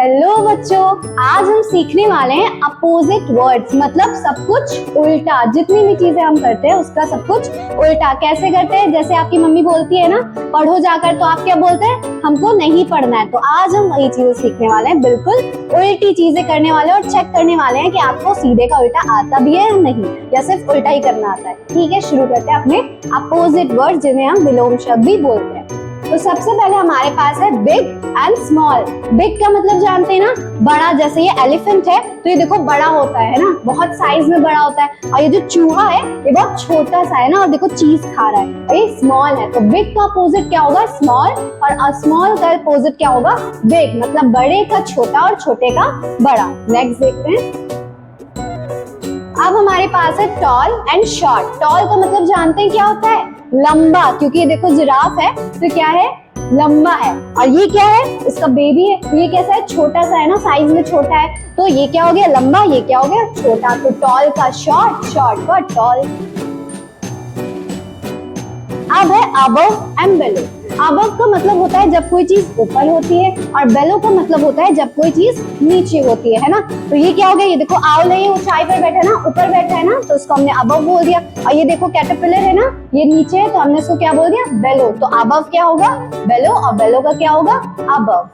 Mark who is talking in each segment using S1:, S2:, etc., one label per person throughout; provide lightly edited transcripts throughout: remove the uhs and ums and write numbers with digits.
S1: Hello बच्चों, आज हम सीखने वाले हैं अपोजिट वर्ड्स, मतलब सब कुछ उल्टा। जितनी भी चीजें हम करते हैं उसका सब कुछ उल्टा। कैसे करते हैं? जैसे आपकी मम्मी बोलती है ना, पढ़ो जाकर, तो आप क्या बोलते हैं? हमको नहीं पढ़ना है। तो आज हम वही चीजें सीखने वाले हैं, बिल्कुल उल्टी चीजें करने वाले हैं और चेक करने वाले हैं कि आपको सीधे का उल्टा आता भी है या नहीं, या सिर्फ उल्टा ही करना आता है। ठीक है, शुरू करते हैं अपने अपोजिट वर्ड, जिन्हें हम विलोम शब्द भी बोलते हैं। तो सबसे पहले हमारे पास है बिग एंड स्मॉल। बिग का मतलब जानते हैं ना, बड़ा। जैसे ये एलिफेंट है तो ये देखो बड़ा होता है ना, बहुत साइज में बड़ा होता है। और ये जो चूहा है ये बहुत छोटा सा है ना, और देखो चीज खा रहा है, और ये स्मॉल है। तो बिग का अपोजिट क्या होगा? स्मॉल। और स्मॉल का अपोजिट क्या होगा? बिग। मतलब बड़े का छोटा और छोटे का बड़ा। नेक्स्ट देखते हैं। अब हमारे पास है टॉल एंड शॉर्ट। टॉल का मतलब जानते हैं क्या होता है? लंबा। क्योंकि ये देखो जिराफ है तो क्या है? लंबा है। और ये क्या है? इसका बेबी है। तो ये कैसा है? छोटा सा है ना, साइज में छोटा है। तो ये क्या हो गया? लंबा। ये क्या हो गया? छोटा। तो टॉल का शॉर्ट, शॉर्ट का टॉल। अब है अबव एंड बेलो। अबव का मतलब होता है जब कोई चीज ऊपर होती है, और बेलो का मतलब होता है जब कोई चीज नीचे होती है ना। तो ये क्या हो गया? ये देखो आउल है, ये ऊंचाई पर बैठा है ना, ऊपर बैठा है ना, तो उसको हमने अबव बोल दिया। और ये देखो कैटरपिलर है ना, ये नीचे है, तो हमने इसको क्या बोल दिया? बेलो। तो अबव क्या होगा? बेलो। और बेलो का क्या होगा? अबव।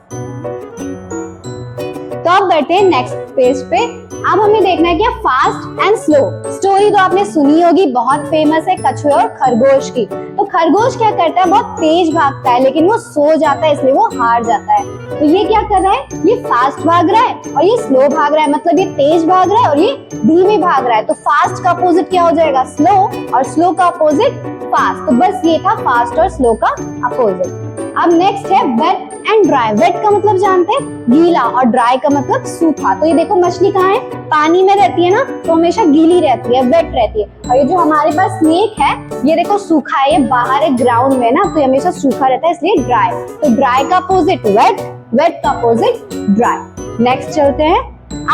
S1: तो अब बढ़ते हैं नेक्स्ट पेज पे। अब हमें देखना है क्या? Fast and slow. स्टोरी तो आपने सुनी होगी, बहुत फेमस है, कछुए और खरगोश की। तो खरगोश क्या करता है? बहुत तेज भागता है, लेकिन वो सो जाता है, इसलिए वो हार जाता है। तो ये क्या कर रहा है? ये फास्ट भाग रहा है और ये स्लो भाग रहा है। मतलब ये तेज भाग रहा है और ये धीमे भाग रहा है। तो फास्ट का अपोजिट क्या हो जाएगा? स्लो। और स्लो का अपोजिट फास्ट। तो बस ये था फास्ट और स्लो का अपोजिट। अब नेक्स्ट है वेट एंड ड्राई। वेट का मतलब जानते हैं? गीला। और ड्राई का मतलब सूखा। तो ये देखो मछली कहाँ है? पानी में रहती है ना, तो हमेशा गीली रहती है, वेट रहती है। और ये जो हमारे पास स्नेक है, ये देखो सूखा है, ये बाहर है ग्राउंड में ना, तो ये हमेशा सूखा रहता है, इसलिए ड्राई। तो ड्राई का अपोजिट वेट, वेट का अपोजिट ड्राई। नेक्स्ट चलते हैं।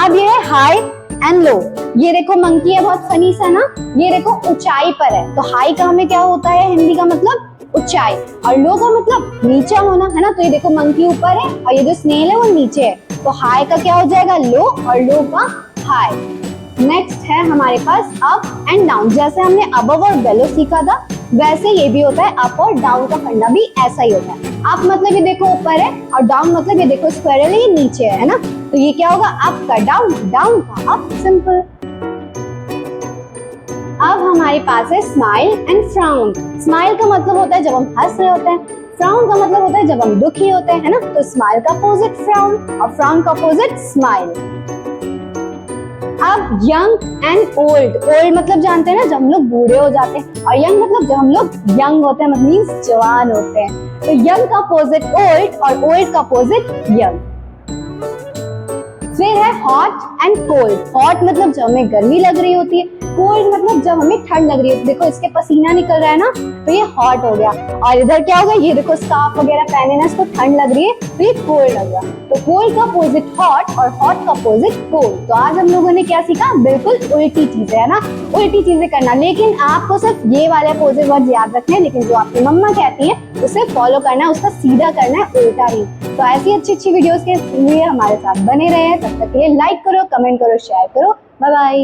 S1: अब ये है हाई एंड लो। ये देखो मंकी है, बहुत फनी सा ना, ये देखो ऊंचाई पर है। तो हाई का हमें क्या होता है हिंदी का मतलब? ऊंचाई। और लो का मतलब नीचा होना है ना। तो ये देखो मंकी ऊपर है और ये जो स्नेल है वो नीचे है। तो हाई का क्या हो जाएगा? लो। और लो का हाई। नेक्स्ट है हमारे पास अप एंड डाउन। जैसे हमने अबव और बेलो सीखा था, वैसे ये भी होता है। अप और डाउन का फंडा भी ऐसा ही होता है। अप मतलब ये देखो ऊपर है, और डाउन मतलब ये देखो स्क्वायरल है, ये नीचे है ना। तो ये क्या होगा? अप का डाउन, डाउन का अप। सिंपल। अब हमारे पास है स्माइल एंड फ्राउन। स्माइल का मतलब होता है जब हम हंस रहे होते हैं, फ्राउन का मतलब होता है जब हम दुखी होते हैं, है ना। तो स्माइल का अपोजिट फ्राउन और फ्राउन का अपोजिट स्माइल। अब यंग एंड ओल्ड। ओल्ड मतलब जानते हैं ना, जब हम लोग बूढ़े हो जाते हैं, और यंग मतलब जब हम लोग यंग होते हैं, मतलब मींस जवान होते हैं। तो यंग का अपोजिट ओल्ड और ओल्ड का अपोजिट यंग। फिर है हॉट एंड कोल्ड। हॉट मतलब जब हमें गर्मी लग रही होती है, कोल्ड मतलब जब हमें ठंड लग रही है। देखो इसके पसीना निकल रहा है ना, तो ये हॉट हो गया। और इधर क्या होगा? ये देखो स्कार्फ वगैरह पहने ना, इसको ठंड लग रही है, तो ये कोल्ड हो गया। तो कोल्ड का अपोजिट हॉट और हॉट का अपोजिट कोल्ड। तो आज हम लोगों ने क्या सीखा? बिल्कुल उल्टी चीजें, है ना, उल्टी चीजें करना। लेकिन आपको सिर्फ ये वाले अपोजिट वर्ड याद रखने हैं, लेकिन जो आपकी मम्मा कहती है उसे फॉलो करना है, उसका सीधा करना है, उल्टा नहीं। तो ऐसी अच्छी अच्छी वीडियोस के लिए हमारे साथ बने रहे। तब तक के लिए लाइक करो, कमेंट करो, शेयर करो। Bye bye.